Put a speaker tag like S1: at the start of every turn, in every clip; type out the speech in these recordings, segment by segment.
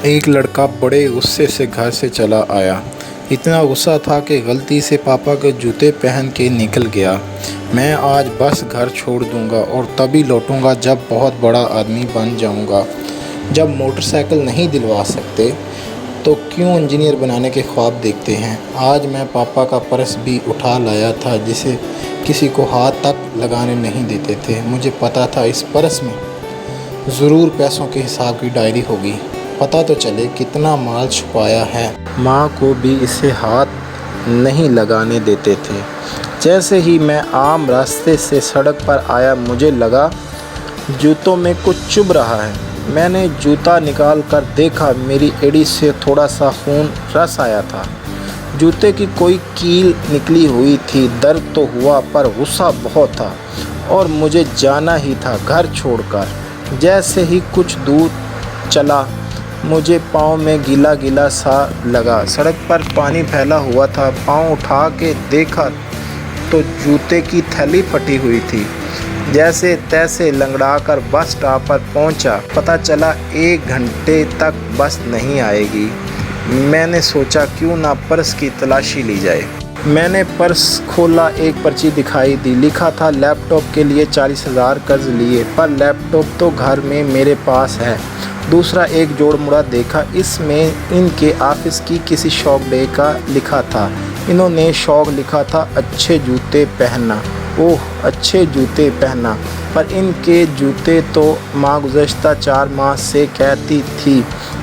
S1: एक लड़का बड़े गुस्से से घर से चला आया। इतना गुस्सा था कि गलती से पापा के जूते पहन के निकल गया। मैं आज बस घर छोड़ दूंगा और तभी लौटूंगा जब बहुत बड़ा आदमी बन जाऊंगा। जब मोटरसाइकिल नहीं दिलवा सकते तो क्यों इंजीनियर बनाने के ख्वाब देखते हैं। आज मैं पापा का पर्स भी उठा लाया था जिसे किसी को हाथ तक लगाने नहीं देते थे। मुझे पता था इस पर्स में ज़रूर पैसों के हिसाब की डायरी होगी, पता तो चले कितना माल छुपाया है। माँ को भी इसे हाथ नहीं लगाने देते थे। जैसे ही मैं आम रास्ते से सड़क पर आया मुझे लगा जूतों में कुछ चुभ रहा है। मैंने जूता निकाल कर देखा, मेरी एड़ी से थोड़ा सा खून रस आया था। जूते की कोई कील निकली हुई थी। दर्द तो हुआ पर गुस्सा बहुत था और मुझे जाना ही था घर छोड़कर। जैसे ही कुछ दूर चला मुझे पाँव में गीला गीला सा लगा। सड़क पर पानी फैला हुआ था। पाँव उठा के देखा तो जूते की थैली फटी हुई थी। जैसे तैसे लंगड़ा कर बस स्टॉप पर पहुंचा। पता चला 1 घंटे तक बस नहीं आएगी। मैंने सोचा क्यों ना पर्स की तलाशी ली जाए। मैंने पर्स खोला, एक पर्ची दिखाई दी। लिखा था लैपटॉप के लिए 40,000 कर्ज लिए, पर लैपटॉप तो घर में मेरे पास है। दूसरा एक जोड़ मुड़ा देखा, इसमें इनके ऑफिस की किसी शौक डे का लिखा था। इन्होंने शौक लिखा था अच्छे जूते पहनना। ओह, अच्छे जूते पहनना, पर इनके जूते तो माँ गुज़श्ता 4 माह से कहती थी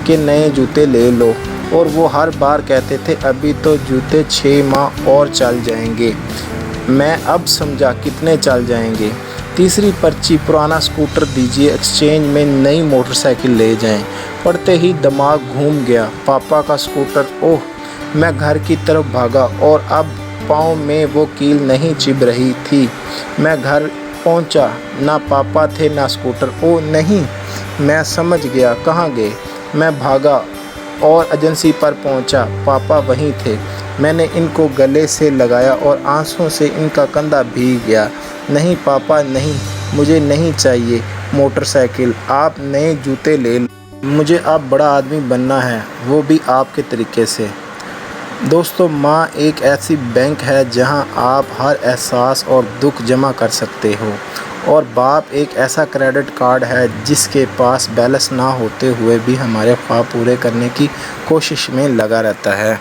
S1: कि नए जूते ले लो, और वो हर बार कहते थे अभी तो जूते 6 माह और चल जाएंगे। मैं अब समझा कितने चल जाएंगे। तीसरी पर्ची, पुराना स्कूटर दीजिए, एक्सचेंज में नई मोटरसाइकिल ले जाएं। पढ़ते ही दिमाग घूम गया। पापा का स्कूटर। ओह, मैं घर की तरफ भागा और अब पाँव में वो कील नहीं चिभ रही थी। मैं घर पहुंचा, ना पापा थे ना स्कूटर। ओह नहीं, मैं समझ गया कहाँ गए। मैं भागा और एजेंसी पर पहुंचा। पापा वहीं थे। मैंने इनको गले से लगाया और आंसुओं से इनका कंधा भीग गया। नहीं पापा नहीं, मुझे नहीं चाहिए मोटरसाइकिल, आप नए जूते ले लो। मुझे अब बड़ा आदमी बनना है, वो भी आपके तरीके से। दोस्तों, माँ एक ऐसी बैंक है जहां आप हर एहसास और दुख जमा कर सकते हो, और बाप एक ऐसा क्रेडिट कार्ड है जिसके पास बैलेंस ना होते हुए भी हमारे ख्वाब पूरे करने की कोशिश में लगा रहता है।